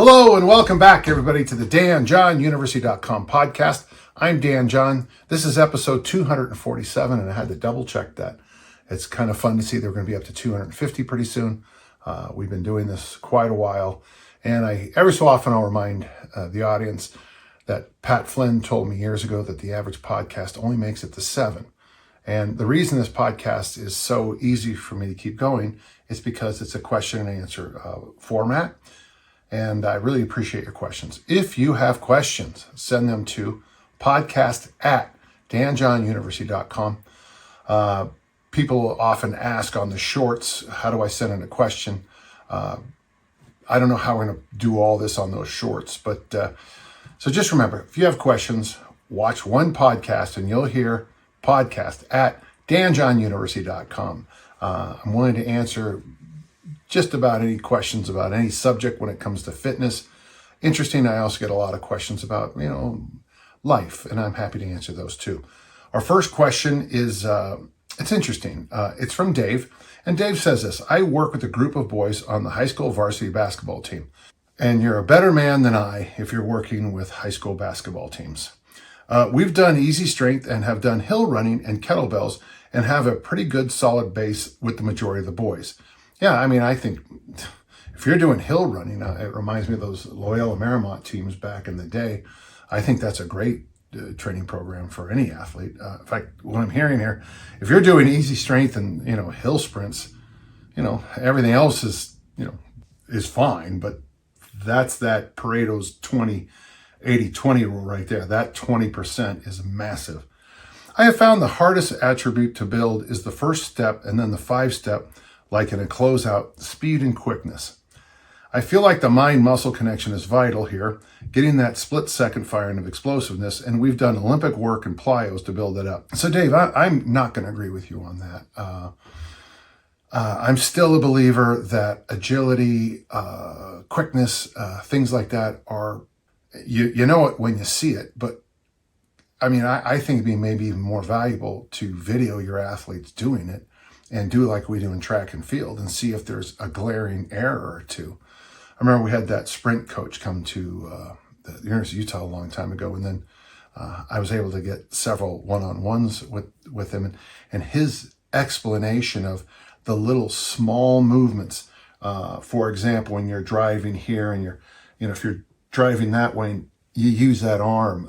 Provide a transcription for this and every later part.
Hello and welcome back, everybody, to the DanJohnUniversity.com podcast. I'm Dan John. This is episode 247, and I had to double check that. It's kind of fun to see they're going to be up to 250 pretty soon. We've been doing this quite a while, and every so often I'll remind the audience that Pat Flynn told me years ago that the average podcast only makes it to 7. And the reason this podcast is so easy for me to keep going is because it's a question and answer format. And I really appreciate your questions. If you have questions, send them to podcast@danjohnuniversity.com. People often ask on the shorts, how do I send in a question? I don't know how we're going to do all this on those shorts, but so just remember, if you have questions, watch one podcast and you'll hear podcast@danjohnuniversity.com. I'm willing to answer just about any questions about any subject when it comes to fitness. Interesting, I also get a lot of questions about, life, and I'm happy to answer those too. Our first question is, it's interesting. It's from Dave, and Dave says this: I work with a group of boys on the high school varsity basketball team, and you're a better man than I if you're working with high school basketball teams. We've done easy strength and have done hill running and kettlebells and have a pretty good solid base with the majority of the boys. Yeah, I think if you're doing hill running, it reminds me of those Loyola Marymount teams back in the day. I think that's a great training program for any athlete. In fact, what I'm hearing here, if you're doing easy strength and, hill sprints, everything else is fine, but that's that Pareto's 80-20 rule right there. That 20% is massive. I have found the hardest attribute to build is the first step and then the 5-step, like in a closeout, speed and quickness. I feel like the mind-muscle connection is vital here, getting that split-second firing of explosiveness, and we've done Olympic work and plyos to build it up. So Dave, I'm not going to agree with you on that. I'm still a believer that agility, quickness, things like that are, you know it when you see it, but I think it'd be maybe even more valuable to video your athletes doing it and do like we do in track and field and see if there's a glaring error or two. I remember we had that sprint coach come to the University of Utah a long time ago, and then I was able to get several one-on-ones with him, and his explanation of the little small movements. For example, when you're driving here and if you're driving that way, you use that arm,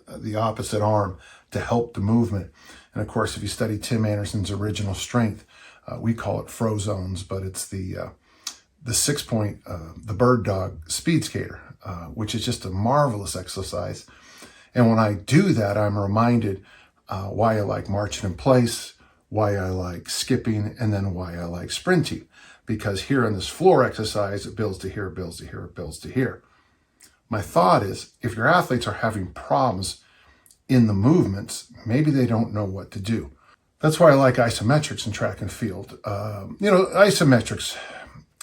the opposite arm, to help the movement. And of course, if you study Tim Anderson's original strength, we call it frozones, but it's the 6-point, the bird dog speed skater, which is just a marvelous exercise. And when I do that, I'm reminded why I like marching in place, why I like skipping, and then why I like sprinting. Because here in this floor exercise, it builds to here, it builds to here, it builds to here. My thought is, if your athletes are having problems in the movements, maybe they don't know what to do. That's why I like isometrics in track and field. Isometrics,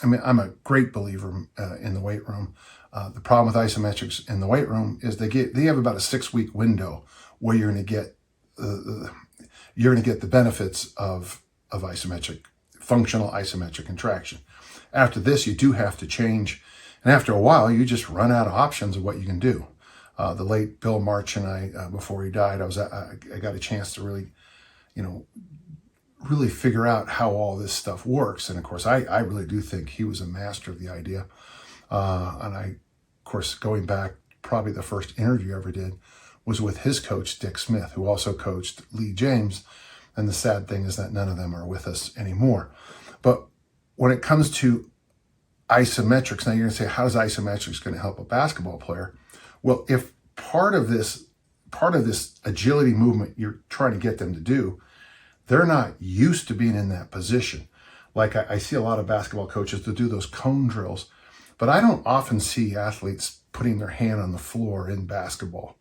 I'm a great believer in the weight room. The problem with isometrics in the weight room is they have about a 6-week window where you're going to get the benefits of functional isometric contraction. After this, you do have to change, and after a while, you just run out of options of what you can do. The late Bill March and I, before he died, I got a chance to really figure out how all this stuff works. And of course, I really do think he was a master of the idea. And of course, going back, probably the first interview I ever did was with his coach, Dick Smith, who also coached Lee James. And the sad thing is that none of them are with us anymore. But when it comes to isometrics, now you're going to say, how is isometrics going to help a basketball player? Well, if part of this agility movement you're trying to get them to do, they're not used to being in that position. Like I see a lot of basketball coaches that do those cone drills, but I don't often see athletes putting their hand on the floor in basketball.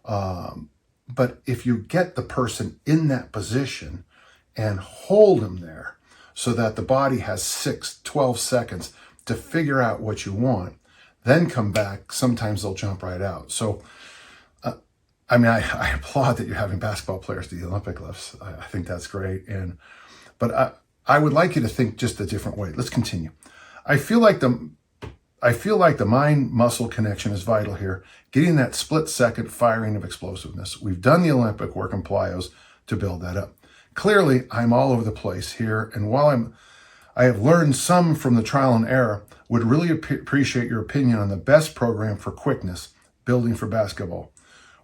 But if you get the person in that position and hold them there so that the body has 12 seconds to figure out what you want, then come back, sometimes they'll jump right out. So, I applaud that you're having basketball players do the Olympic lifts. I think that's great. But I would like you to think just a different way. Let's continue. I feel like I feel like the mind-muscle connection is vital here, getting that split-second firing of explosiveness. We've done the Olympic work in plyos to build that up. Clearly, I'm all over the place here, and while I have learned some from the trial and error, would really appreciate your opinion on the best program for quickness, building for basketball.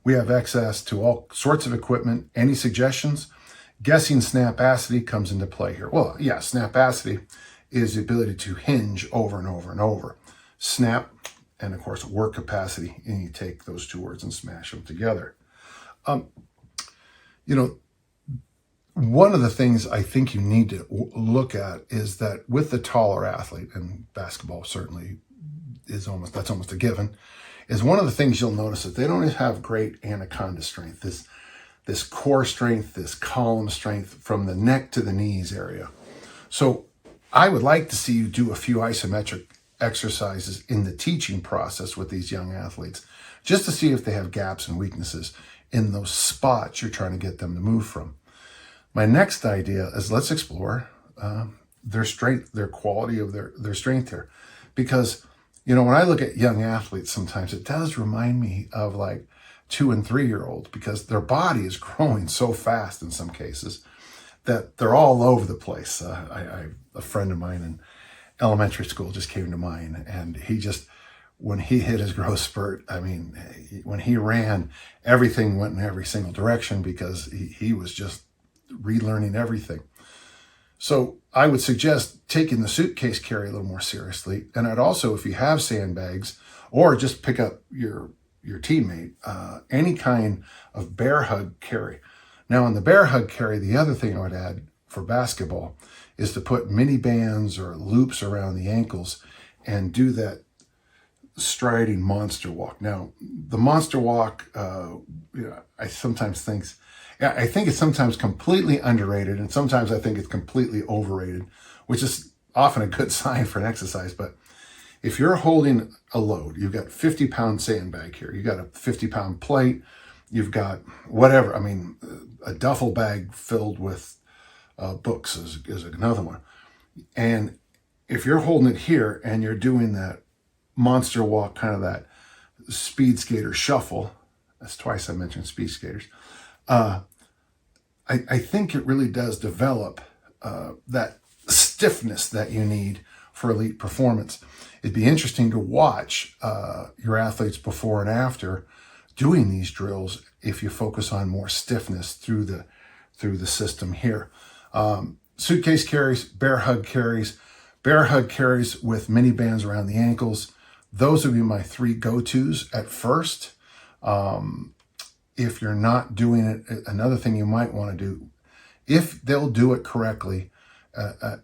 We have access to all sorts of equipment. Any suggestions? Guessing snapacity comes into play here. Well, yeah, snapacity is the ability to hinge over and over and over. Snap, and of course, work capacity, and you take those two words and smash them together. One of the things I think you need to look at is that with the taller athlete, and basketball certainly that's almost a given, is one of the things you'll notice that they don't have great anaconda strength, this core strength, this column strength from the neck to the knees area. So I would like to see you do a few isometric exercises in the teaching process with these young athletes, just to see if they have gaps and weaknesses in those spots you're trying to get them to move from. My next idea is let's explore their strength, their quality of their strength here. Because, when I look at young athletes, sometimes it does remind me of like 2 and 3 year olds, because their body is growing so fast in some cases that they're all over the place. A friend of mine in elementary school just came to mind, and when he hit his growth spurt, when he ran, everything went in every single direction because he was just relearning everything. So I would suggest taking the suitcase carry a little more seriously. And I'd also, if you have sandbags, or just pick up your teammate, any kind of bear hug carry. Now on the bear hug carry, the other thing I would add for basketball is to put mini bands or loops around the ankles and do that striding monster walk. Now the monster walk, I think it's sometimes completely underrated, and sometimes I think it's completely overrated, which is often a good sign for an exercise. But if you're holding a load, you've got 50-pound sandbag here, you've got a 50-pound plate, you've got whatever, a duffel bag filled with books is another one. And if you're holding it here and you're doing that monster walk, kind of that speed skater shuffle, that's twice I mentioned speed skaters, I think it really does develop that stiffness that you need for elite performance. It'd be interesting to watch your athletes before and after doing these drills if you focus on more stiffness through the system here. Suitcase carries, bear hug carries with mini bands around the ankles. Those would be my 3 go-tos at first. If you're not doing it, another thing you might want to do, if they'll do it correctly,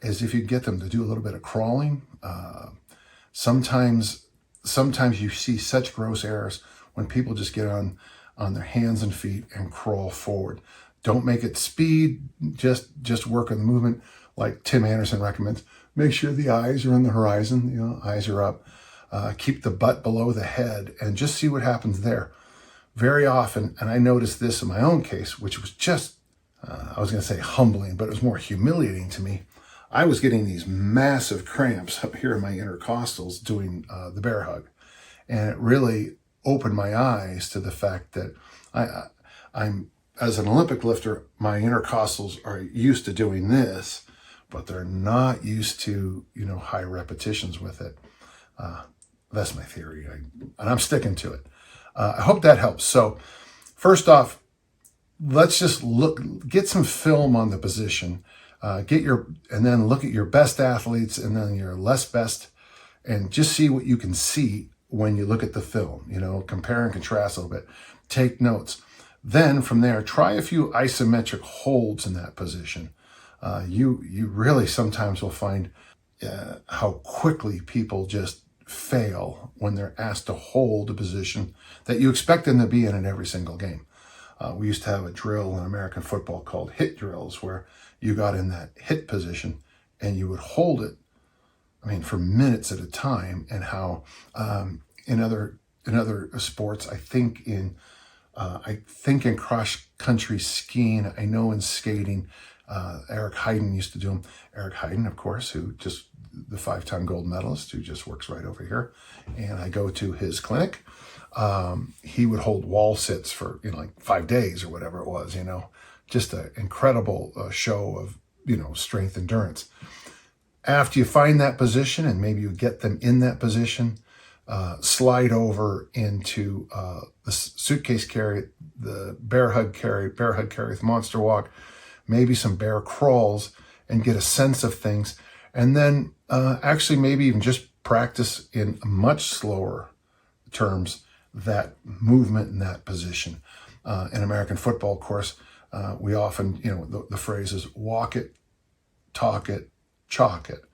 is if you get them to do a little bit of crawling. Sometimes you see such gross errors when people just get on their hands and feet and crawl forward. Don't make it speed, just work on the movement, like Tim Anderson recommends. Make sure the eyes are on the horizon, eyes are up. Keep the butt below the head and just see what happens there. Very often, and I noticed this in my own case, which was just, I was going to say humbling, but it was more humiliating to me. I was getting these massive cramps up here in my intercostals doing the bear hug. And it really opened my eyes to the fact that I'm, as an Olympic lifter, my intercostals are used to doing this, but they're not used to, high repetitions with it. That's my theory, and I'm sticking to it. I hope that helps. So first off, let's just get some film on the position, and then look at your best athletes and then your less best, and just see what you can see when you look at the film, compare and contrast a little bit, take notes. Then from there, try a few isometric holds in that position. You really sometimes will find how quickly people just fail when they're asked to hold a position that you expect them to be in every single game. We used to have a drill in American football called hit drills, where you got in that hit position and you would hold it, for minutes at a time. And how in other sports, I think in I think in cross-country skiing, I know in skating, Eric Heiden used to do them. Eric Heiden, of course, the 5-time gold medalist, who just works right over here. And I go to his clinic. He would hold wall sits for, like 5 days or whatever it was, just an incredible show of, strength endurance. After you find that position and maybe you get them in that position, slide over into the suitcase carry, the bear hug carry with monster walk, maybe some bear crawls, and get a sense of things. And then actually maybe even just practice in much slower terms that movement in that position. In American football, of course, we often, the phrase is walk it, talk it, chalk it.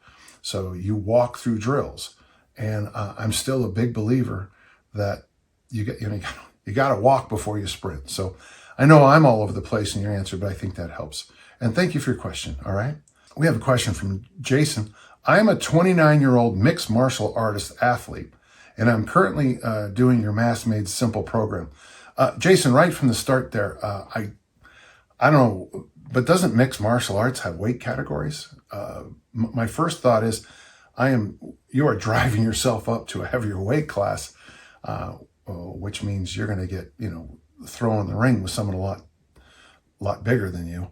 So you walk through drills. And I'm still a big believer that you got to walk before you sprint. So I know I'm all over the place in your answer, but I think that helps. And thank you for your question. All right. We have a question from Jason. I am a 29-year-old mixed martial artist athlete, and I'm currently doing your Mass Made Simple program. Jason, right from the start there, I don't know, but doesn't mixed martial arts have weight categories? My first thought is, you are driving yourself up to a heavier weight class, which means you're going to get, thrown in the ring with someone a lot bigger than you.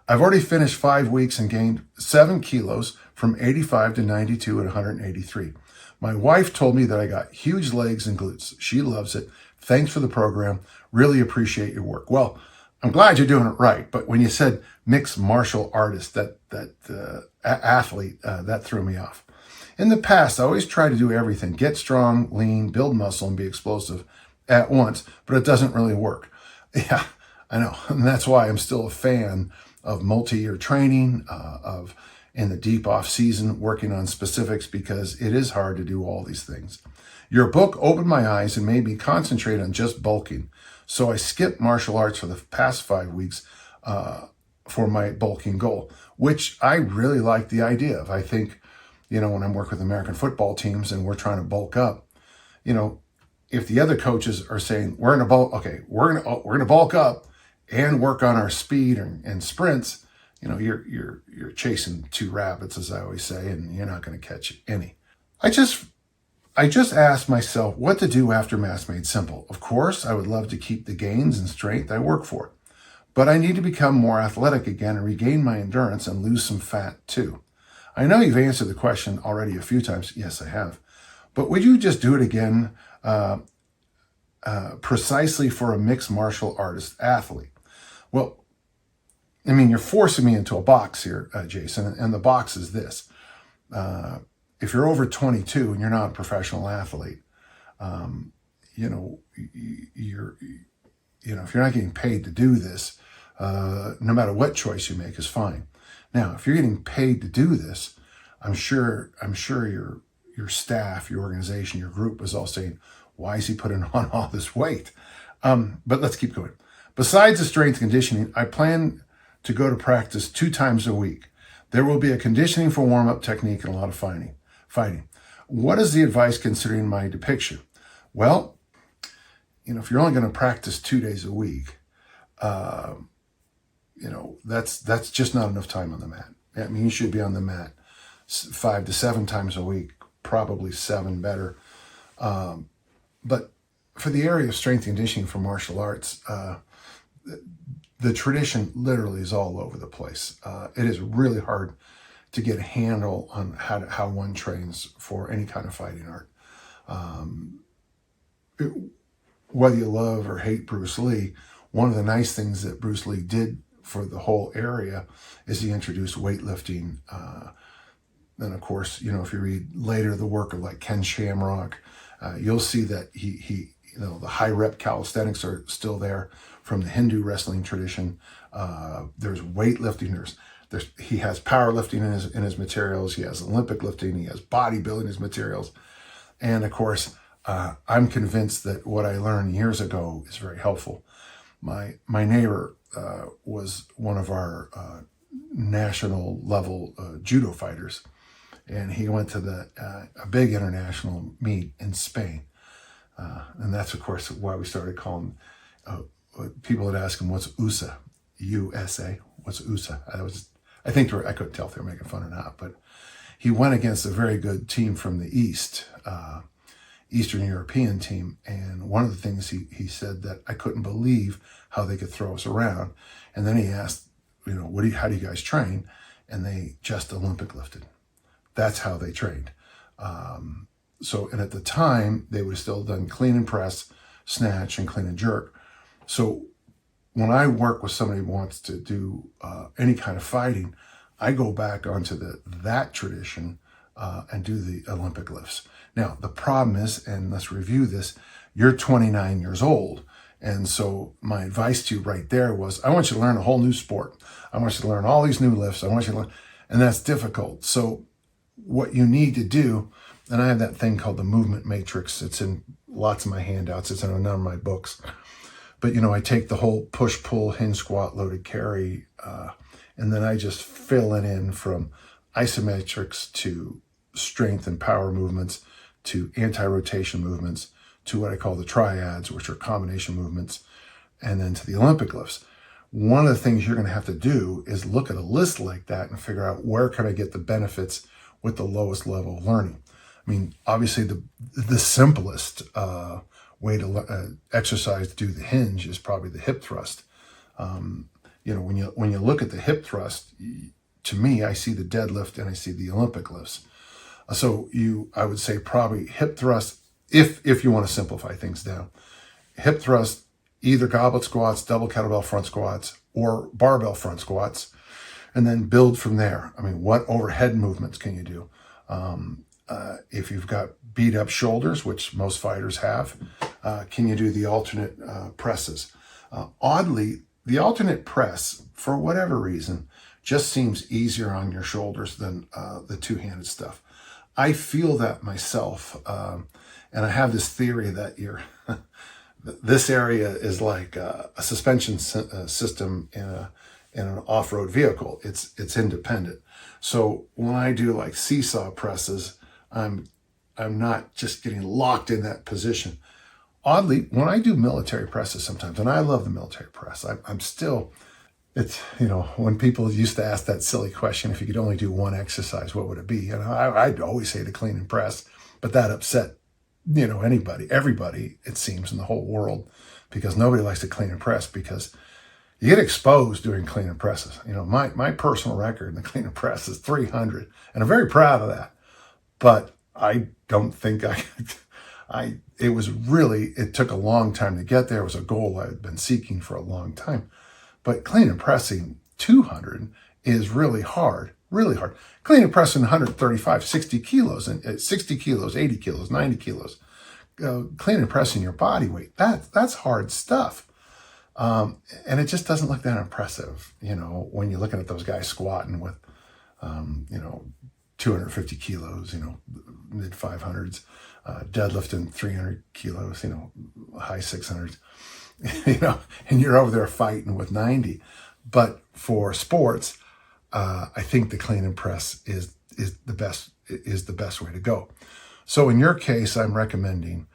I've already finished 5 weeks and gained 7 kilos from 85 to 92 at 183. My wife told me that I got huge legs and glutes. She loves it. Thanks for the program. Really appreciate your work. Well, I'm glad you're doing it right. But when you said mixed martial artist, that athlete, that threw me off. In the past, I always try to do everything, get strong, lean, build muscle, and be explosive at once, but it doesn't really work. Yeah, I know. And that's why I'm still a fan of multi-year training, of in the deep off season, working on specifics, because it is hard to do all these things. Your book opened my eyes and made me concentrate on just bulking. So I skipped martial arts for the past 5 weeks for my bulking goal, which I really like the idea of. I think, when I'm working with American football teams and we're trying to bulk up, if the other coaches are saying we're going to bulk up and work on our speed and sprints, you're chasing 2 rabbits, as I always say, and you're not going to catch any. I just asked myself what to do after Mass Made Simple. Of course, I would love to keep the gains and strength I work for, but I need to become more athletic again and regain my endurance and lose some fat too. I know you've answered the question already a few times. Yes, I have. But would you just do it again precisely for a mixed martial artist athlete? Well, you're forcing me into a box here, Jason, and the box is this. If you're over 22 and you're not a professional athlete, if you're not getting paid to do this, no matter what choice you make is fine. Now, if you're getting paid to do this, I'm sure your staff, your organization, your group is all saying, why is he putting on all this weight? But let's keep going. Besides the strength conditioning, I plan to go to practice 2 times a week. There will be a conditioning for warm-up technique and a lot of fighting. What is the advice considering my depiction? Well, if you're only going to practice 2 days a week, that's just not enough time on the mat. You should be on the mat 5 to 7 times a week, probably 7 better. But for the area of strength and conditioning for martial arts, the tradition literally is all over the place. It is really hard to get a handle on how one trains for any kind of fighting art. Whether you love or hate Bruce Lee, one of the nice things that Bruce Lee did for the whole area is he introduced weightlifting. Then, of course, if you read later the work of like Ken Shamrock, you'll see that he the high rep calisthenics are still there from the Hindu wrestling tradition. There's weightlifting. He has powerlifting in his materials. He has Olympic lifting. He has bodybuilding in his materials. And of course, I'm convinced that what I learned years ago is very helpful. My neighbor was one of our national level judo fighters, and he went to a big international meet in Spain. And that's, of course, why we started calling people would ask him, what's USA? USA? What's USA? I think I couldn't tell if they were making fun or not, but he went against a very good team from the East, Eastern European team. And one of the things he said that I couldn't believe how they could throw us around. And then he asked, how do you guys train? And they just Olympic lifted. That's how they trained. And at the time, they would have still done clean and press, snatch, and clean and jerk. So when I work with somebody who wants to do any kind of fighting, I go back onto that tradition and do the Olympic lifts. Now, the problem is, and let's review this, you're 29 years old. And so my advice to you right there was, I want you to learn a whole new sport. I want you to learn all these new lifts. I want you to learn, and that's difficult. So what you need to do, and I have that thing called the movement matrix. It's in lots of my handouts. It's in a number of my books. But, I take the whole push, pull, hinge, squat, loaded carry, and then I just fill it in from isometrics to strength and power movements to anti-rotation movements to what I call the triads, which are combination movements, and then to the Olympic lifts. One of the things you're going to have to do is look at a list like that and figure out where can I get the benefits with the lowest level of learning. I mean, obviously the simplest way to exercise to do the hinge is probably the hip thrust. When you look at the hip thrust, to me, I see the deadlift and I see the Olympic lifts. So I would say probably hip thrust, if you want to simplify things down, hip thrust, either goblet squats, double kettlebell front squats, or barbell front squats, and then build from there. I mean, what overhead movements can you do? If you've got beat up shoulders, which most fighters have, can you do the alternate presses? Oddly, the alternate press, for whatever reason, just seems easier on your shoulders than the two-handed stuff. I feel that myself, and I have this theory that this area is like a suspension system in an off-road vehicle. It's independent. So when I do like seesaw presses, I'm not just getting locked in that position. Oddly, when I do military presses sometimes, and I love the military press, I'm still, when people used to ask that silly question, if you could only do one exercise, what would it be? And I'd always say to clean and press, but that upset, everybody, it seems, in the whole world, because nobody likes to clean and press because you get exposed doing clean and presses. My personal record in the clean and press is 300, and I'm very proud of that. But I don't think it took a long time to get there. It was a goal I'd been seeking for a long time. But clean and pressing 200 is really hard, really hard. Clean and pressing 135, 60 kilos, and 60 kilos, 80 kilos, 90 kilos. Clean and pressing your body weight, that's hard stuff. And it just doesn't look that impressive, when you're looking at those guys squatting with, 250 kilos, mid 500s, deadlifting 300 kilos, high 600s, and you're over there fighting with 90. But for sports, I think the clean and press is the best way to go. So in your case, I'm recommending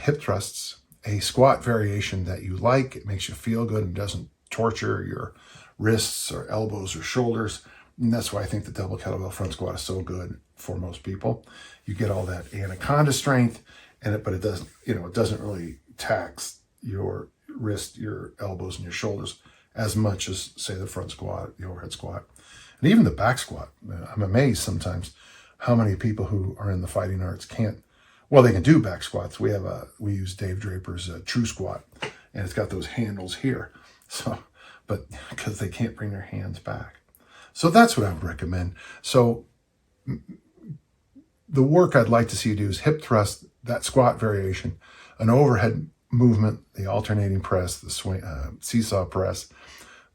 hip thrusts, a squat variation that you like. It makes you feel good and doesn't torture your wrists or elbows or shoulders. And that's why I think the double kettlebell front squat is so good for most people. You get all that anaconda strength, but it doesn't, it doesn't really tax your wrist, your elbows, and your shoulders as much as, say, the front squat, the overhead squat, and even the back squat. I'm amazed sometimes how many people who are in the fighting arts they can do back squats. We use Dave Draper's True Squat, and it's got those handles here. So, but because they can't bring their hands back. So that's what I would recommend. So the work I'd like to see you do is hip thrust, that squat variation, an overhead movement, the alternating press, the swing, seesaw press,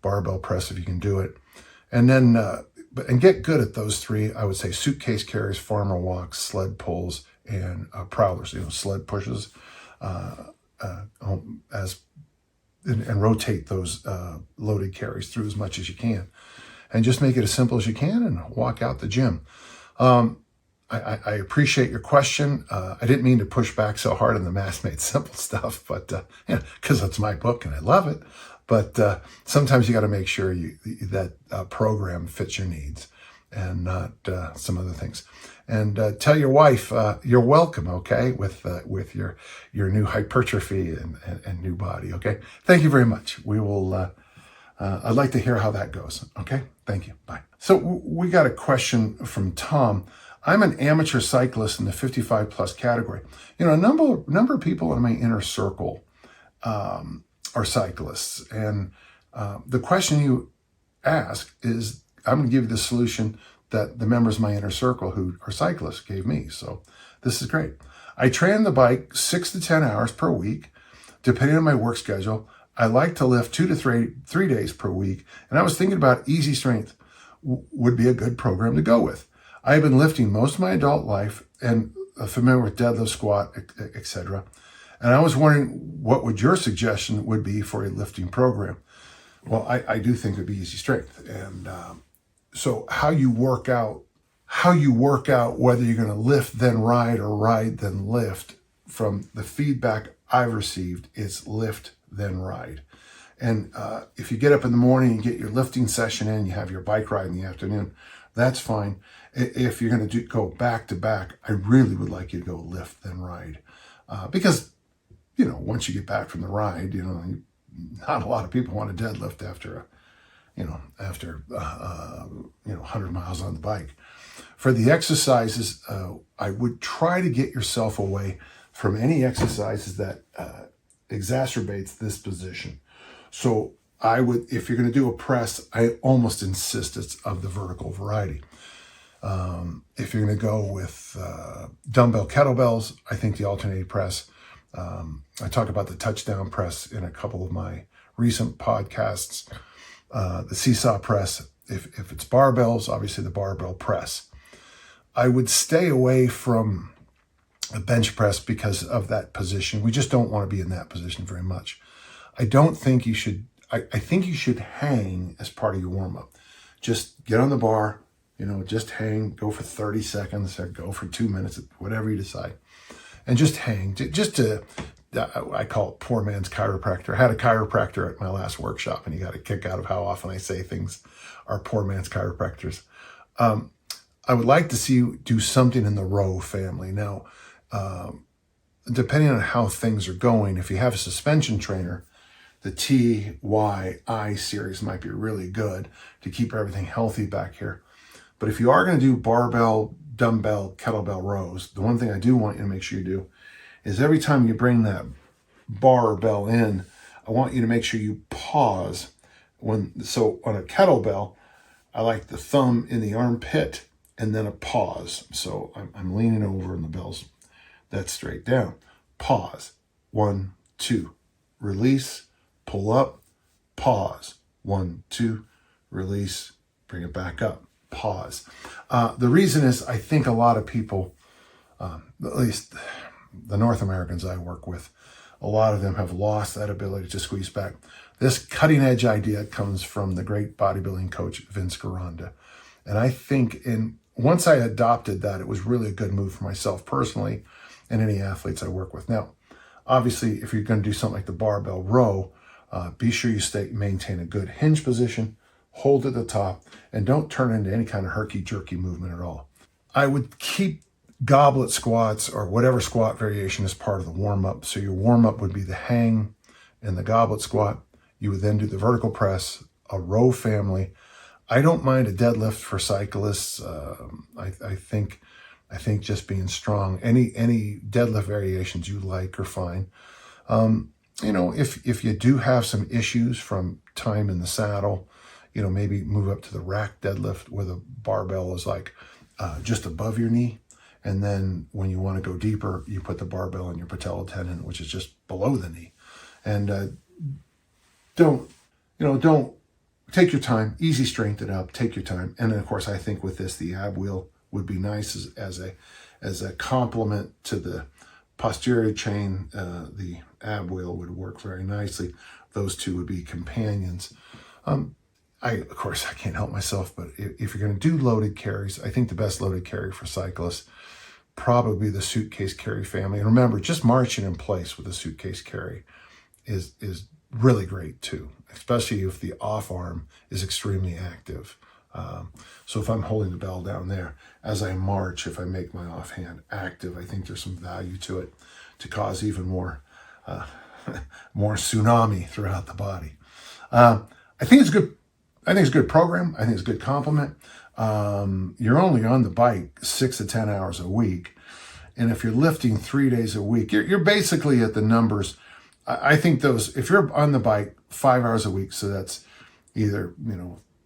barbell press if you can do it. And then, and get good at those three. I would say suitcase carries, farmer walks, sled pulls, and prowlers, sled pushes, and rotate those loaded carries through as much as you can. And just make it as simple as you can and walk out the gym. I appreciate your question. I didn't mean to push back so hard on the Mass Made Simple stuff, but because it's my book and I love it. But sometimes you got to make sure that program fits your needs and not some other things. And tell your wife you're welcome, okay, with your new hypertrophy and new body, okay? Thank you very much. We will. I'd like to hear how that goes. Okay, thank you. Bye. So we got a question from Tom. I'm an amateur cyclist in the 55 plus category. You know, a number of people in my inner circle are cyclists, and the question you ask is, I'm going to give you the solution that the members of my inner circle who are cyclists gave me. So this is great. I train the bike 6 to 10 hours per week, depending on my work schedule. I like to lift 2 to 3 days per week, and I was thinking about easy strength would be a good program to go with. I have been lifting most of my adult life and familiar with deadlift, squat, etc. And I was wondering what would your suggestion would be for a lifting program. Well, I do think it would be easy strength, and so how you work out whether you're going to lift then ride or ride then lift, from the feedback I've received, is lift then ride. And if you get up in the morning and get your lifting session in, you have your bike ride in the afternoon, that's fine. If you're going to go back to back, I really would like you to go lift then ride, because once you get back from the ride, not a lot of people want to deadlift after 100 miles on the bike. For the exercises, I would try to get yourself away from any exercises that exacerbates this position. So I would, if you're going to do a press, I almost insist it's of the vertical variety. If you're going to go with dumbbell kettlebells, I think the alternating press. I talk about the touchdown press in a couple of my recent podcasts. The seesaw press, if it's barbells, obviously the barbell press. I would stay away from a bench press because of that position. We just don't want to be in that position very much. I don't think you should, I think you should hang as part of your warm-up. Just get on the bar, just hang, go for 30 seconds or go for 2 minutes, whatever you decide. And just hang, I call it poor man's chiropractor. I had a chiropractor at my last workshop, and he got a kick out of how often I say things are poor man's chiropractors. I would like to see you do something in the row family. Now, depending on how things are going, if you have a suspension trainer, the TYI series might be really good to keep everything healthy back here. But if you are going to do barbell, dumbbell, kettlebell rows, the one thing I do want you to make sure you do is every time you bring that barbell in, I want you to make sure you pause. So on a kettlebell, I like the thumb in the armpit and then a pause. So I'm leaning over and the bell's that's straight down. Pause. 1, 2, release, pull up, pause. 1, 2, release, bring it back up, pause. The reason is I think a lot of people, at least the North Americans I work with, a lot of them have lost that ability to squeeze back. This cutting edge idea comes from the great bodybuilding coach, Vince Gironda. And I think once I adopted that, it was really a good move for myself personally and any athletes I work with. Now, obviously, if you're going to do something like the barbell row, be sure you maintain a good hinge position, hold at the top, and don't turn into any kind of herky-jerky movement at all. I would keep goblet squats or whatever squat variation as part of the warm-up. So your warm-up would be the hang and the goblet squat. You would then do the vertical press, a row family. I don't mind a deadlift for cyclists. I think just being strong, any deadlift variations you like are fine. If you do have some issues from time in the saddle, maybe move up to the rack deadlift where the barbell is like just above your knee. And then when you want to go deeper, you put the barbell in your patella tendon, which is just below the knee. And don't take your time, easy strength it up, take your time. And then of course, I think with this, the ab wheel would be nice as a complement to the posterior chain. The ab wheel would work very nicely. Those two would be companions. Of course, I can't help myself, but if you're going to do loaded carries, I think the best loaded carry for cyclists, probably the suitcase carry family. And remember, just marching in place with a suitcase carry is really great too, especially if the off arm is extremely active. So if I'm holding the bell down there, as I march, if I make my offhand active, I think there's some value to it to cause even more more tsunami throughout the body. I think it's good. I think it's a good program. I think it's a good compliment. You're only on the bike 6 to 10 hours a week. And if you're lifting 3 days a week, you're basically at the numbers. I think if you're on the bike 5 hours a week, so that's either,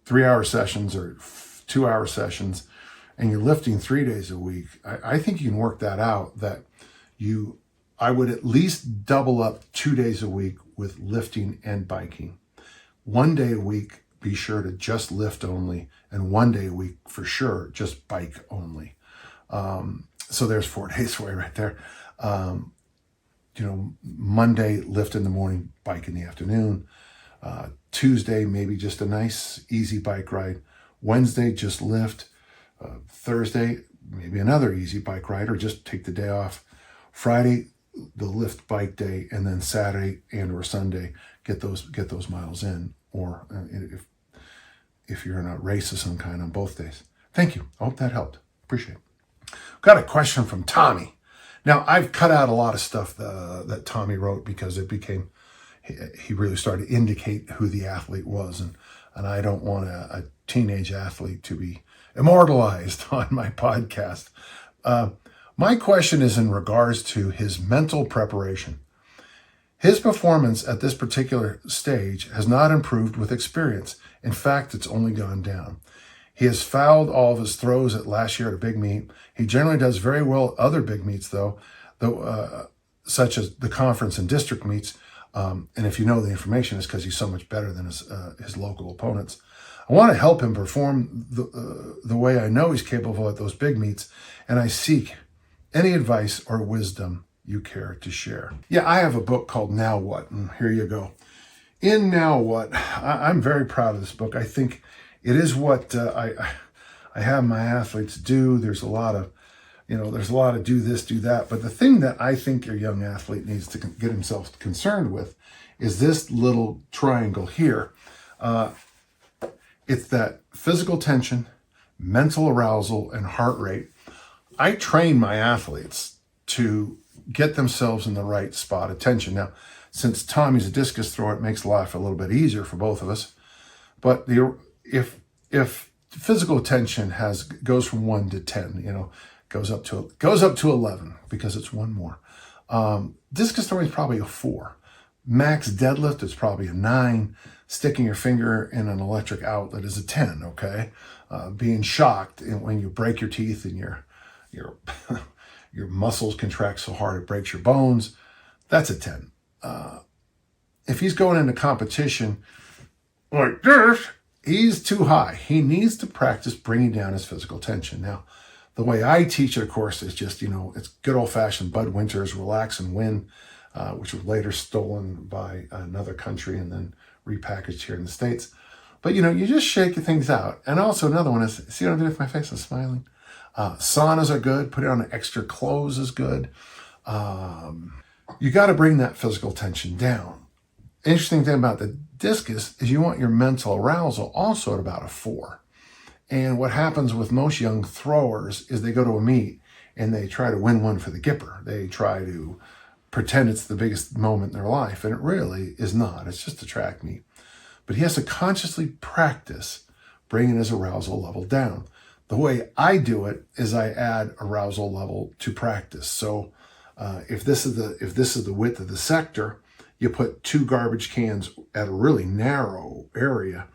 3-hour sessions or 2-hour sessions, and you're lifting 3 days a week, I think you can work that out, that I would at least double up 2 days a week with lifting and biking. 1 day a week, be sure to just lift only, and 1 day a week for sure, just bike only. So there's 4 days for you right there. Monday, lift in the morning, bike in the afternoon. Tuesday, maybe just a nice, easy bike ride. Wednesday, just lift. Thursday, maybe another easy bike ride, or just take the day off. Friday, the lift bike day, and then Saturday or Sunday, get those miles in, or if you're in a race of some kind on both days. Thank you. I hope that helped. Appreciate it. Got a question from Tommy. Now, I've cut out a lot of stuff that Tommy wrote because he really started to indicate who the athlete was, and I don't want a teenage athlete to be immortalized on my podcast. My question is in regards to his mental preparation. His performance at this particular stage has not improved with experience. In fact, it's only gone down. He has fouled all of his throws at last year at a big meet. He generally does very well at other big meets, though, such as the conference and district meets. And if you know the information, it's because he's so much better than his local opponents. I want to help him perform the way I know he's capable at those big meets, and I seek any advice or wisdom you care to share. Yeah, I have a book called Now What, and here you go. In Now What, I'm very proud of this book. I think it is what I have my athletes do. There's a lot of do this, do that. But the thing that I think your young athlete needs to get himself concerned with is this little triangle here. It's that physical tension, mental arousal, and heart rate. I train my athletes to get themselves in the right spot of tension. Now, since Tommy's a discus thrower, it makes life a little bit easier for both of us. But if physical tension goes from 1 to 10, goes up to 11 because it's one more. Discus throwing is probably a 4. Max deadlift is probably a 9. Sticking your finger in an electric outlet is a 10. Okay, being shocked when you break your teeth and your muscles contract so hard it breaks your bones, that's a 10. If he's going into competition like this, he's too high. He needs to practice bringing down his physical tension. Now, the way I teach it, of course, is just, it's good old-fashioned Bud Winter's Relax and Win, which was later stolen by another country and then repackaged here in the States. But, you just shake things out. And also another one is, see what I'm doing with my face? I'm smiling. Saunas are good. Putting on extra clothes is good. You got to bring that physical tension down. Interesting thing about the discus is you want your mental arousal also at about a 4. And what happens with most young throwers is they go to a meet and they try to win one for the Gipper. They try to pretend it's the biggest moment in their life, and it really is not. It's just a track meet. But he has to consciously practice bringing his arousal level down. The way I do it is I add arousal level to practice. So if this is the width of the sector, you put 2 garbage cans at a really narrow area,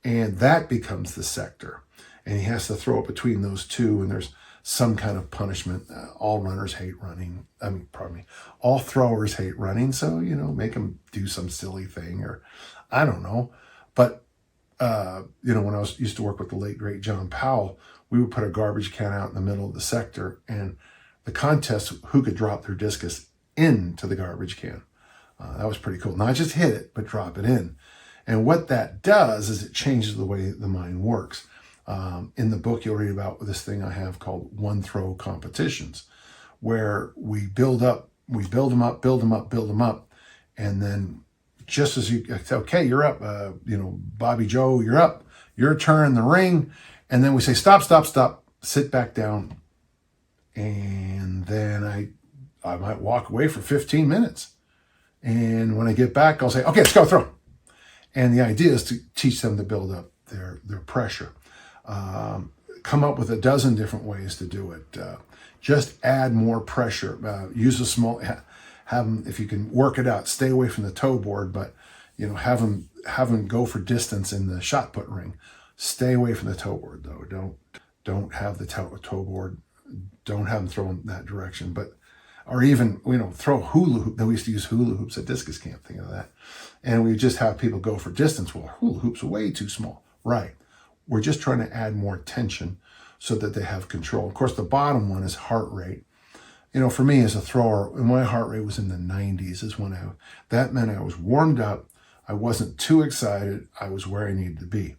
and that becomes the sector. And he has to throw it between those 2, and there's some kind of punishment. All runners hate running. All throwers hate running. So, make them do some silly thing, or I don't know. But, when I used to work with the late, great John Powell, we would put a garbage can out in the middle of the sector, and the contest, who could drop their discus into the garbage can. That was pretty cool. Not just hit it, but drop it in. And what that does is it changes the way the mind works. In the book, you'll read about this thing I have called one throw competitions, where we build them up, build them up. And then just as you say, okay, you're up, Bobby Joe, you're up, your turn in the ring. And then we say, stop, sit back down. And then I might walk away for 15 minutes. And when I get back, I'll say, okay, let's go throw. And the idea is to teach them to build up their pressure. Come up with a dozen different ways to do it. Just add more pressure. Use a small, have them, if you can work it out, stay away from the toe board, but have them go for distance in the shot put ring. Stay away from the toe board though. Don't have the toe board. Don't have them throw in that direction, or even, throw a hula hoop. We used to use hula hoops at discus camp, think of that. And we just have people go for distance. Well, hula hoops are way too small. Right. We're just trying to add more tension so that they have control. Of course, the bottom one is heart rate. For me as a thrower, when my heart rate was in the 90s is when that meant I was warmed up. I wasn't too excited. I was where I needed to be.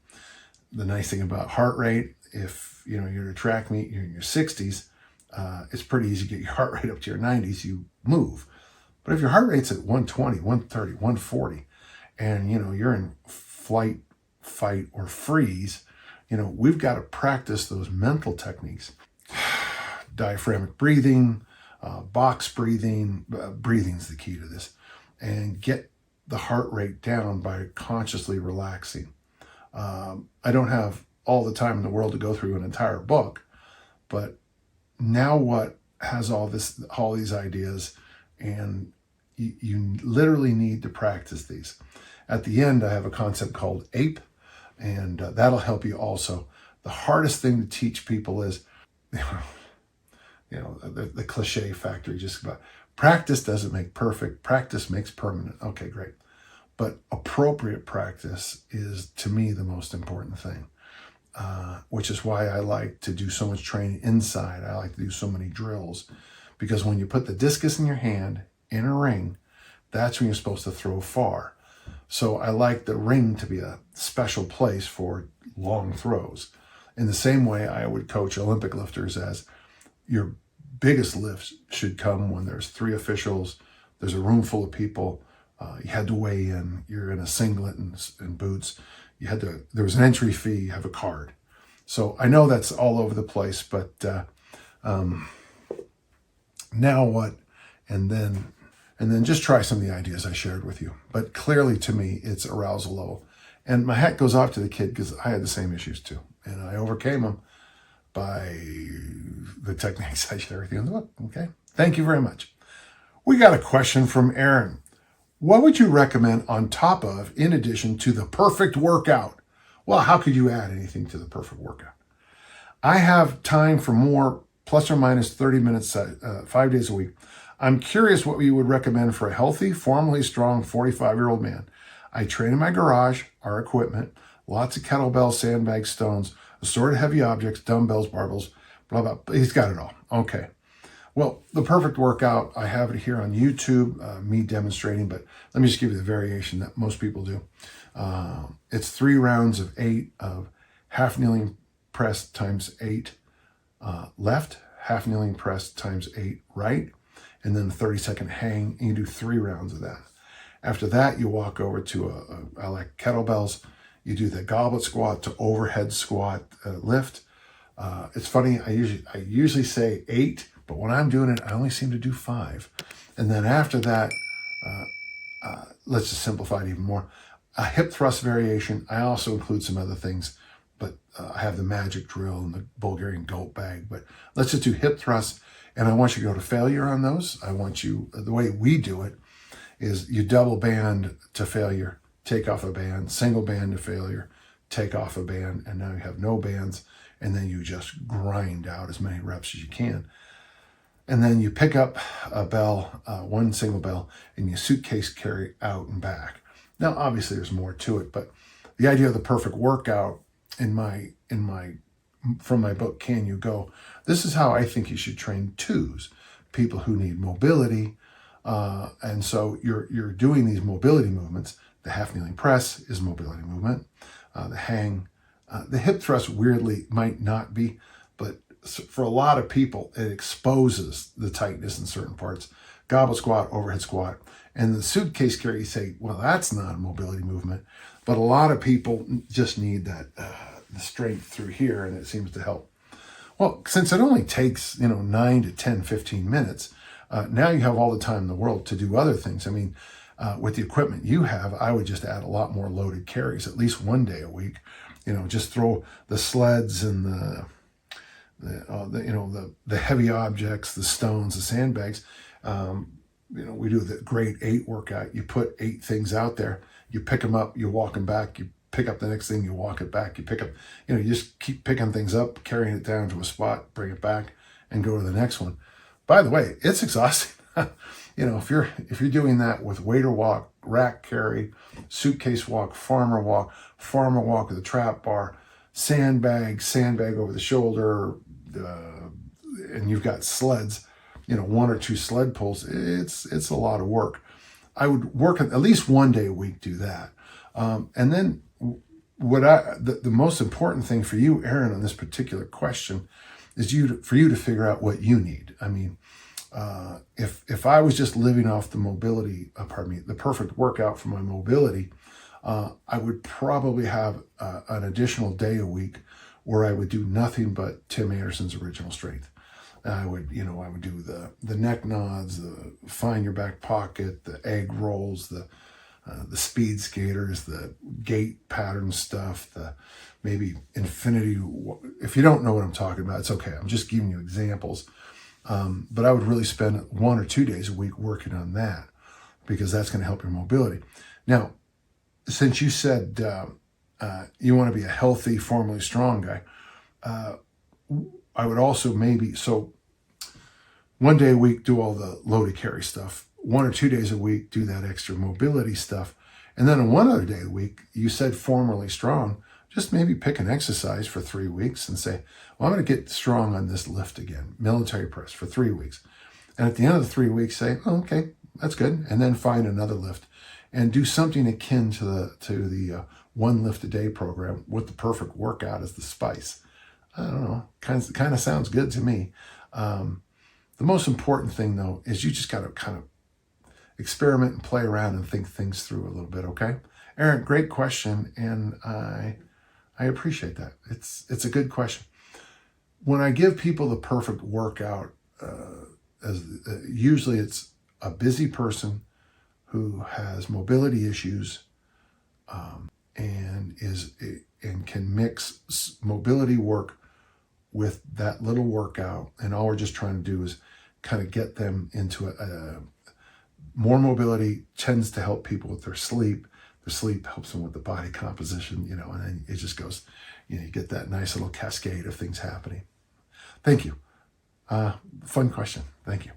The nice thing about heart rate, if you're at a track meet, you're in your 60s, it's pretty easy to get your heart rate up to your 90s, you move. But if your heart rate's at 120, 130, 140, and you're in flight, fight, or freeze, we've got to practice those mental techniques. Diaphragmatic breathing, box breathing. Breathing's the key to this. And get the heart rate down by consciously relaxing. I don't have all the time in the world to go through an entire book, but now what has all these ideas, and you literally need to practice these. At the end, I have a concept called APE, and that'll help you also. The hardest thing to teach people is, the cliche factory, just about practice doesn't make perfect. Practice makes permanent. Okay, great. But appropriate practice is, to me, the most important thing, which is why I like to do so much training inside. I like to do so many drills, because when you put the discus in your hand in a ring, that's when you're supposed to throw far. So I like the ring to be a special place for long throws. In the same way, I would coach Olympic lifters as your biggest lifts should come when there's 3 officials, there's a room full of people, you had to weigh in, you're in a singlet and boots, there was an entry fee, you have a card. So I know that's all over the place, but now what? And then just try some of the ideas I shared with you. But clearly, to me, it's arousal level. And my hat goes off to the kid, because I had the same issues too. And I overcame them by the techniques I share with you in the book. Okay? Thank you very much. We got a question from Aaron. What would you recommend on top of, in addition to the perfect workout? Well, how could you add anything to the perfect workout? I have time for more, plus or minus 30 minutes, 5 days a week. I'm curious what you would recommend for a healthy, formally strong 45-year-old man. I train in my garage, our equipment, lots of kettlebells, sandbags, stones, assorted heavy objects, dumbbells, barbells, blah, blah. He's got it all. Okay. Well, the perfect workout, I have it here on YouTube, me demonstrating, but let me just give you the variation that most people do. It's 3 rounds of 8 of half kneeling press times 8 left, half kneeling press times 8 right, and then a 30-second hang, and you do 3 rounds of that. After that, you walk over to I like kettlebells. You do the goblet squat to overhead squat lift. It's funny, I usually say 8, but when I'm doing it, I only seem to do 5. And then after that, let's just simplify it even more. A hip thrust variation. I also include some other things, but I have the magic drill and the Bulgarian goat bag. But let's just do hip thrusts, and I want you to go to failure on those. I want you, the way we do it is you double band to failure, take off a band, single band to failure, take off a band, and now you have no bands, and then you just grind out as many reps as you can. And then you pick up a bell, one single bell, and you suitcase carry out and back. Now, obviously, there's more to it, but the idea of the perfect workout from my book, Can You Go? This is how I think you should train twos, people who need mobility. And so you're doing these mobility movements. The half kneeling press is mobility movement. The hang, the hip thrust weirdly might not be, but for a lot of people, it exposes the tightness in certain parts. Goblet squat, overhead squat. And the suitcase carry, you say, well, that's not a mobility movement. But a lot of people just need that the strength through here, and it seems to help. Well, since it only takes, 9 to 10, 15 minutes, now you have all the time in the world to do other things. I mean, with the equipment you have, I would just add a lot more loaded carries, at least one day a week. Just throw the sleds and the heavy objects, the stones, the sandbags. We do the grade 8 workout. You put 8 things out there. You pick them up. You walk them back. You pick up the next thing. You walk it back. You pick up. You just keep picking things up, carrying it down to a spot, bring it back, and go to the next one. By the way, it's exhausting. If you're doing that with waiter walk, rack carry, suitcase walk, farmer walk with a trap bar, sandbag over the shoulder, and you've got sleds, 1 or 2 sled pulls, it's a lot of work. I would work at least one day a week, do that. And then the most important thing for you, Aaron, on this particular question is for you to figure out what you need. I mean, if I was just living off the perfect workout for my mobility, I would probably have an additional day a week where I would do nothing but Tim Anderson's original strength. I would do the neck nods, the find your back pocket, the egg rolls, the speed skaters, the gait pattern stuff, the maybe infinity. If you don't know what I'm talking about, it's okay. I'm just giving you examples. But I would really spend 1 or 2 days a week working on that, because that's going to help your mobility. Now, since you said you want to be a healthy, formally strong guy, I would also so 1 day a week do all the loaded carry stuff. 1 or 2 days a week do that extra mobility stuff. And then on one other day a week, you said formally strong, just maybe pick an exercise for 3 weeks and say, well, I'm going to get strong on this lift again, military press for 3 weeks. And at the end of the 3 weeks, say, oh, okay, that's good. And then find another lift and do something akin to the 1 lift a day program with the perfect workout as the spice. I don't know, kind of sounds good to me. The most important thing, though, is you just got to kind of experiment and play around and think things through a little bit, okay? Aaron, great question, and I appreciate that. It's a good question. When I give people the perfect workout, usually it's a busy person who has mobility issues and can mix mobility work with that little workout, and all we're just trying to do is kind of get them into more mobility. Tends to help people with their sleep. Their sleep helps them with the body composition, and then it just goes, you get that nice little cascade of things happening. Thank you. Fun question. Thank you.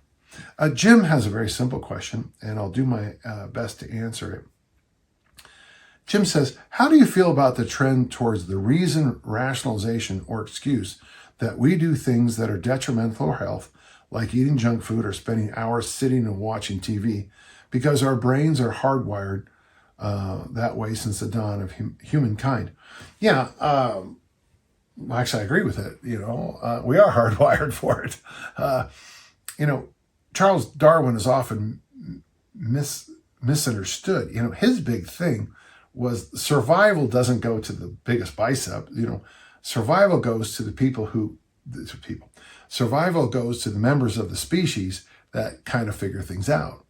Jim has a very simple question, and I'll do my best to answer it. Jim says, how do you feel about the trend towards the reason, rationalization, or excuse that we do things that are detrimental to our health, like eating junk food or spending hours sitting and watching TV, because our brains are hardwired that way since the dawn of humankind? Yeah, actually, I agree with it. We are hardwired for it. Charles Darwin is often misunderstood. His big thing was survival doesn't go to the biggest bicep. Survival goes to survival goes to the members of the species that kind of figure things out.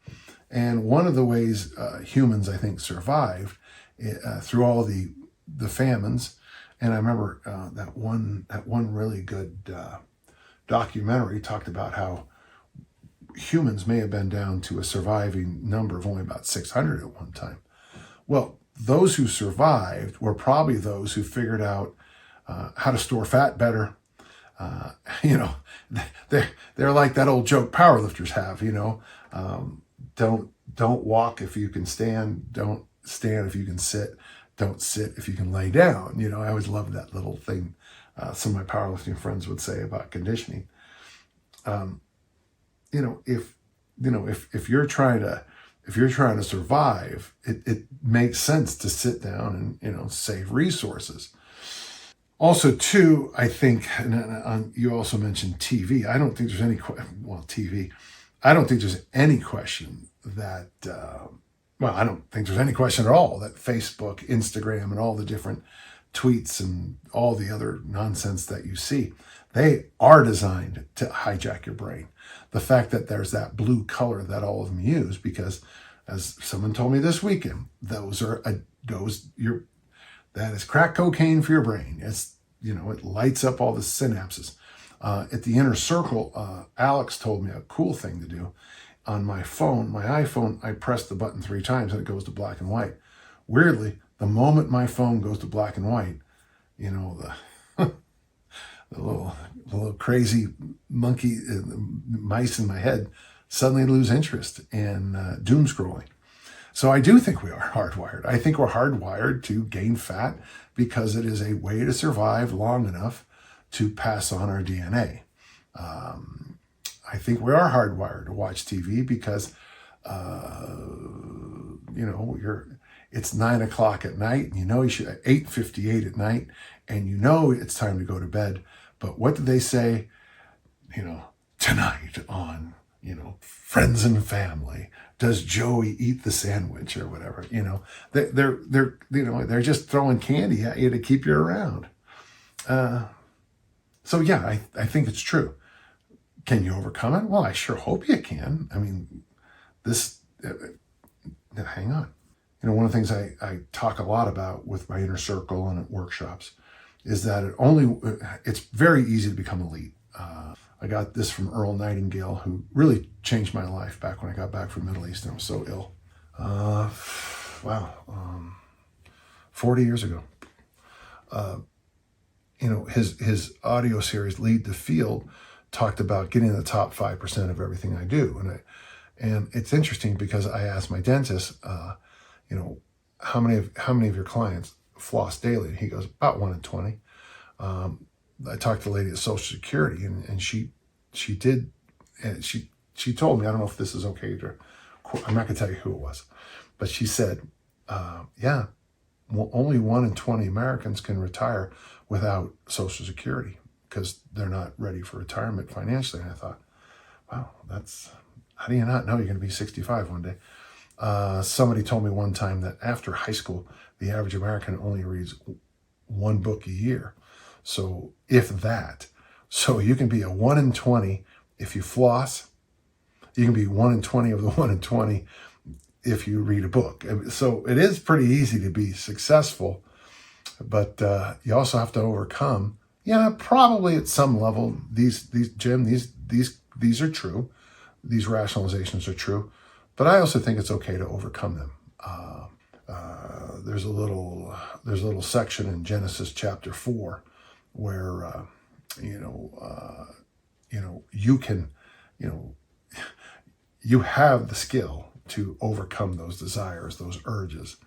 And one of the ways humans, I think, survived through all the famines. And I remember that one really good documentary talked about how humans may have been down to a surviving number of only about 600 at one time. Well, those who survived were probably those who figured out how to store fat better. They're like that old joke powerlifters have. Don't walk if you can stand. Don't stand if you can sit. Don't sit if you can lay down. I always loved that little thing some of my powerlifting friends would say about conditioning. If you're trying to if you're trying to survive, it makes sense to sit down and, save resources. Also, too, I think, and you also mentioned TV. I don't think there's any, TV. I don't think there's any question that, I don't think there's any question at all that Facebook, Instagram, and all the different tweets and all the other nonsense that you see, they are designed to hijack your brain. The fact that there's that blue color that all of them use, because as someone told me this weekend, that is crack cocaine for your brain. It's, it lights up all the synapses. At the inner circle, Alex told me a cool thing to do. On my phone, my iPhone, I press the button 3 times and it goes to black and white. Weirdly, the moment my phone goes to black and white, the the little crazy monkey mice in my head suddenly lose interest in doom scrolling. So I do think we are hardwired. I think we're hardwired to gain fat because it is a way to survive long enough to pass on our DNA. I think we are hardwired to watch TV because, it's 9 o'clock at night, and you should at 8:58 at night, and it's time to go to bed. But what did they say? Tonight on, Friends and Family, does Joey eat the sandwich or whatever? They're just throwing candy at you to keep you around. So yeah, I think it's true. Can you overcome it? Well, I sure hope you can. I mean, hang on. One of the things I talk a lot about with my inner circle and at workshops is that it's very easy to become elite. I got this from Earl Nightingale, who really changed my life back when I got back from the Middle East and I was so ill. 40 years ago. His audio series, Lead the Field, talked about getting in the top 5% of everything I do. And it's interesting because I asked my dentist, how many of your clients floss daily? And he goes, about 1 in 20. I talked to the lady at Social Security, and she did, and she told me, I don't know if this is okay I'm not going to tell you who it was, but she said, only 1 in 20 Americans can retire without Social Security because they're not ready for retirement financially. And I thought, wow, how do you not know you're going to be 65 one day? Somebody told me one time that after high school, the average American only reads 1 book a year. So if that, you can be a 1 in 20 if you floss. You can be 1 in 20 of the 1 in 20 if you read a book. So it is pretty easy to be successful, but you also have to overcome. Probably at some level, these are true. These rationalizations are true, but I also think it's okay to overcome them. There's a little section in Genesis chapter 4 where you have the skill to overcome those desires, those urges.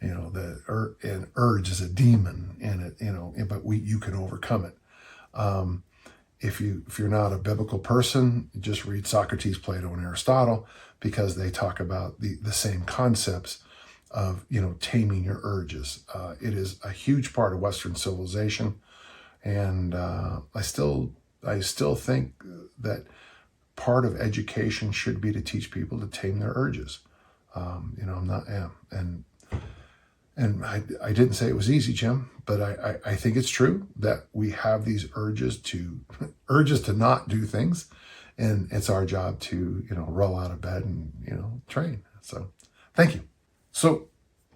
An urge is a demon, and but you can overcome it. If you're not a biblical person, just read Socrates, Plato, and Aristotle, because they talk about the same concepts of taming your urges. It is a huge part of Western civilization, and I still think that part of education should be to teach people to tame their urges. And I didn't say it was easy, Jim, but I think it's true that we have these urges to not do things, and it's our job to roll out of bed and train. So thank you. So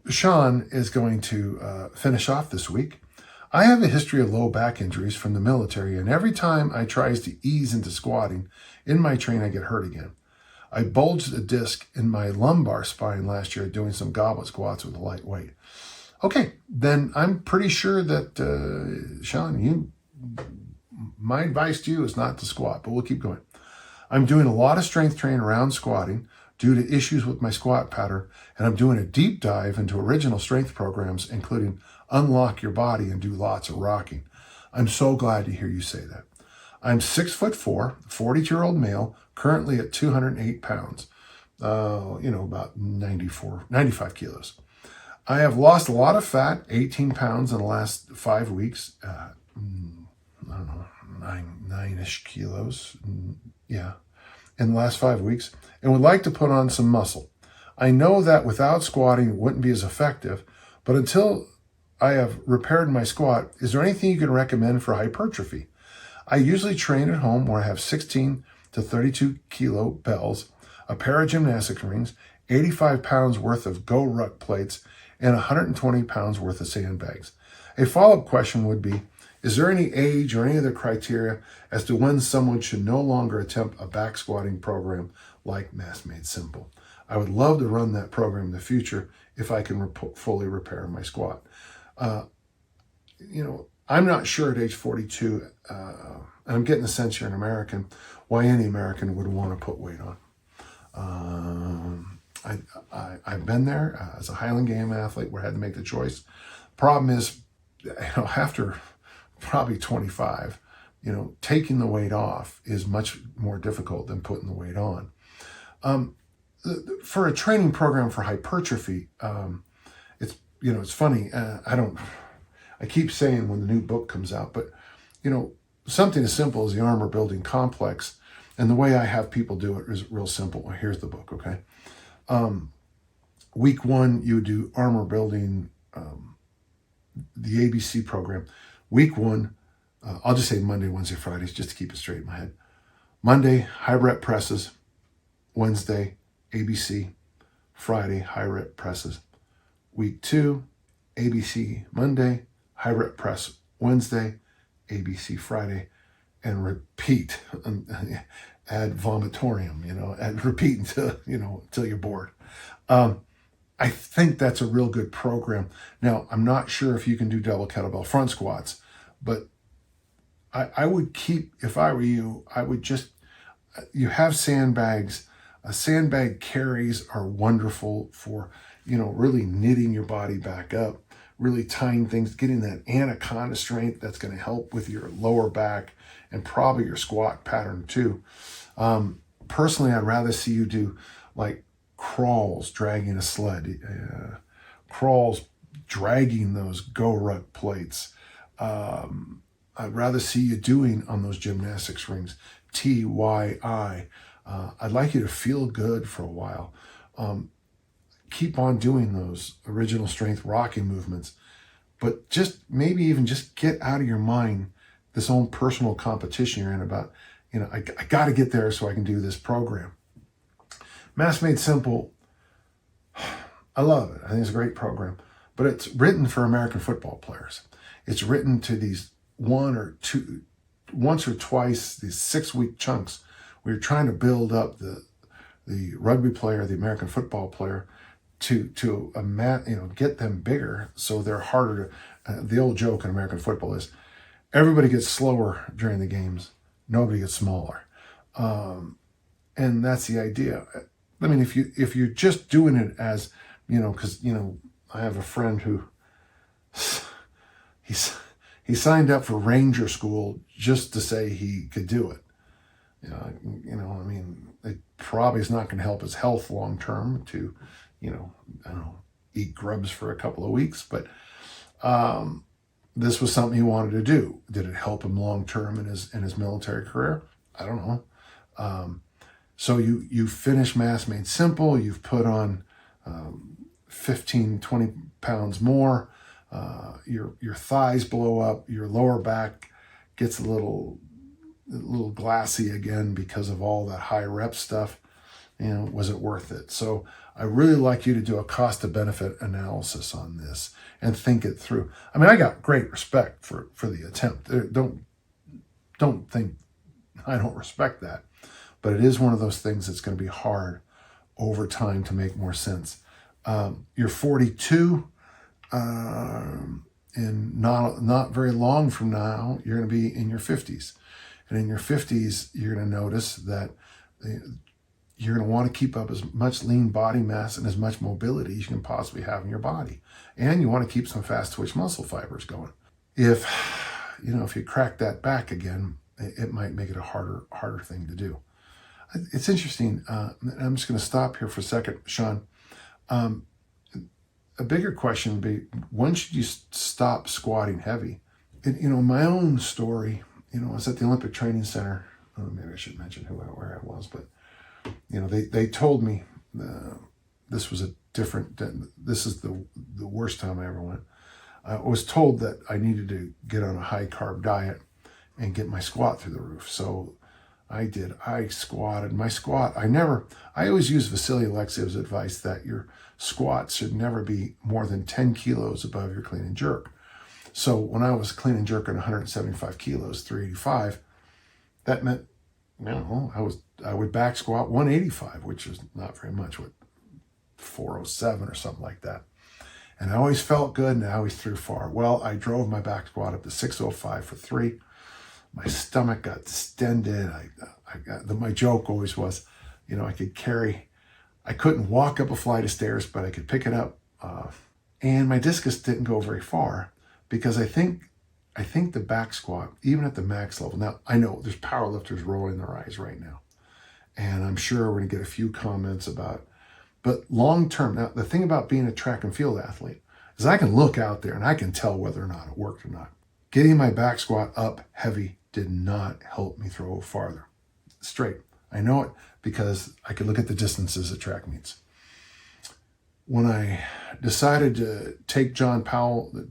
Sean is going to finish off this week. I have a history of low back injuries from the military, and every time I tries to ease into squatting in my train, I get hurt again. I bulged a disc in my lumbar spine last year doing some goblet squats with a light weight. Okay, then I'm pretty sure that, Sean, my advice to you is not to squat, but we'll keep going. I'm doing a lot of strength training around squatting due to issues with my squat pattern, and I'm doing a deep dive into original strength programs, including Unlock Your Body and do lots of rocking. I'm so glad to hear you say that. I'm 6'4", 42-year-old male, currently at 208 pounds. about 95 kilos. I have lost a lot of fat, 18 pounds in the last 5 weeks. I don't know, nine-ish kilos. Yeah, in the last 5 weeks, and would like to put on some muscle. I know that without squatting it wouldn't be as effective, but until I have repaired my squat, is there anything you can recommend for hypertrophy? I usually train at home where I have 16 to 32 kilo bells, a pair of gymnastic rings, 85 pounds worth of Go Ruck plates, and 120 pounds worth of sandbags. A follow-up question would be, is there any age or any other criteria as to when someone should no longer attempt a back squatting program like Mass Made Simple? I would love to run that program in the future if I can fully repair my squat. I'm not sure at age 42, and I'm getting the sense you're an American, why any American would want to put weight on. I've been there as a Highland Game athlete where I had to make the choice. Problem is, after probably 25, taking the weight off is much more difficult than putting the weight on. For a training program for hypertrophy, it's funny. I keep saying when the new book comes out, but something as simple as the armor building complex, and the way I have people do it is real simple. Well, here's the book, okay? Week 1, you do armor building, the ABC program. Week 1, I'll just say Monday, Wednesday, Fridays, just to keep it straight in my head. Monday, high rep presses. Wednesday, ABC. Friday, high rep presses. Week 2, ABC Monday, high rep press Wednesday, ABC Friday, and repeat. Ad vomitorium, and repeat until you're bored. I think that's a real good program. Now, I'm not sure if you can do double kettlebell front squats, but I would keep, if I were you, I would you have sandbags. Sandbag carries are wonderful for, really knitting your body back up, really tying things, getting that anaconda strength that's going to help with your lower back and probably your squat pattern too. Personally, I'd rather see you do like crawls dragging a sled, crawls dragging those Go Ruck plates. I'd rather see you doing on those gymnastics rings, TYI. I'd like you to feel good for a while. Keep on doing those original strength rocking movements, but maybe even get out of your mind this own personal competition you're in about, I got to get there so I can do this program. Mass Made Simple, I love it. I think it's a great program, but it's written for American football players. It's written to these once or twice, these 6-week chunks where you're trying to build up the rugby player, the American football player, to get them bigger so they're harder to. The old joke in American football is everybody gets slower during the games, nobody gets smaller, and that's the idea. I mean, if you're just doing it as because I have a friend who he signed up for Ranger School just to say he could do it. It probably is not going to help his health long term to, eat grubs for a couple of weeks, but this was something he wanted to do. Did it help him long term in his military career? I don't know. So you finish Mass Made Simple, you've put on 15, 20 pounds more, your thighs blow up, your lower back gets a little glassy again because of all that high rep stuff. Was it worth it? So I really like you to do a cost to benefit analysis on this and think it through. I mean, I got great respect for the attempt. Don't think I don't respect that, but it is one of those things that's going to be hard over time to make more sense. You're 42, and not very long from now, you're going to be in your 50s. And in your 50s, you're going to notice that you're going to want to keep up as much lean body mass and as much mobility as you can possibly have in your body. And you want to keep some fast twitch muscle fibers going. If you crack that back again, it might make it a harder thing to do. It's interesting. I'm just going to stop here for a second, Sean. A bigger question would be, when should you stop squatting heavy? My own story, I was at the Olympic Training Center. Maybe I should mention where I was, but, they told me this is the worst time I ever went. I was told that I needed to get on a high carb diet and get my squat through the roof. So I did. I squatted. My squat, I always use Vasily Alexiev's advice that your squat should never be more than 10 kilos above your clean and jerk. So when I was clean and jerking 175 kilos, 385, that meant, I would back squat 185, which is not very much, 407 or something like that. And I always felt good and I always threw far. Well, I drove my back squat up to 605 for 3. My stomach got distended. My joke always was, I couldn't walk up a flight of stairs, but I could pick it up. And my discus didn't go very far because I think the back squat, even at the max level, now I know there's powerlifters rolling their eyes right now. And I'm sure we're going to get a few comments about, but long term, now the thing about being a track and field athlete is I can look out there and I can tell whether or not it worked or not. Getting my back squat up heavy did not help me throw farther. Straight. I know it because I could look at the distances at track meets. When I decided to take John Powell, the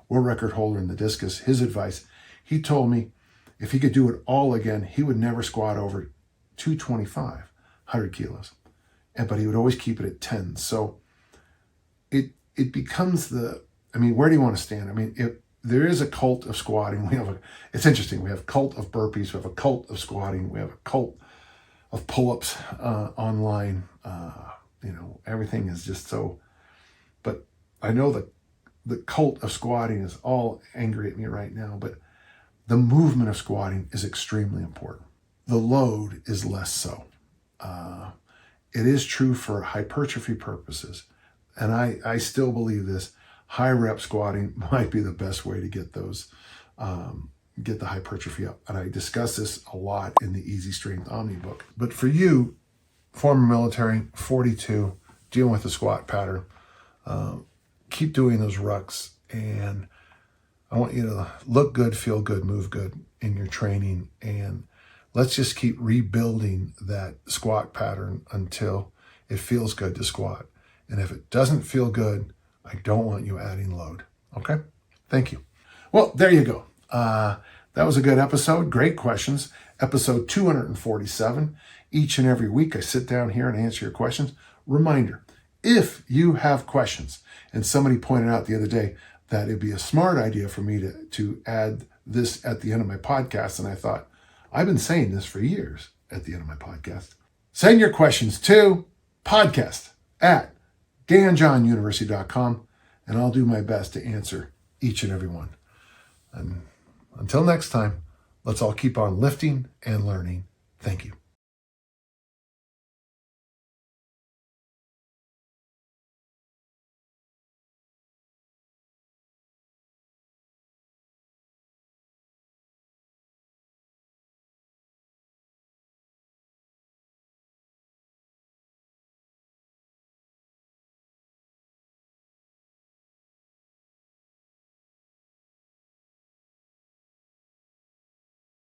world record holder in the discus, his advice, he told me if he could do it all again, he would never squat over 225, 100 kilos. But he would always keep it at 10. So it becomes where do you want to stand? There is a cult of squatting. It's interesting. We have a cult of burpees. We have a cult of squatting. We have a cult of pull-ups online. Everything is just so. But I know that the cult of squatting is all angry at me right now. But the movement of squatting is extremely important. The load is less so. It is true for hypertrophy purposes. And I still believe this. High rep squatting might be the best way to get get the hypertrophy up. And I discuss this a lot in the Easy Strength Omni book. But for you, former military, 42, dealing with the squat pattern, keep doing those rucks. And I want you to look good, feel good, move good in your training. And let's just keep rebuilding that squat pattern until it feels good to squat. And if it doesn't feel good, I don't want you adding load. Okay? Thank you. Well, there you go. That was a good episode. Great questions. Episode 247. Each and every week, I sit down here and answer your questions. Reminder, if you have questions, and somebody pointed out the other day that it'd be a smart idea for me to add this at the end of my podcast, and I thought, I've been saying this for years at the end of my podcast. Send your questions to podcast@danjohnuniversity.com, and I'll do my best to answer each and every one. And until next time, let's all keep on lifting and learning. Thank you.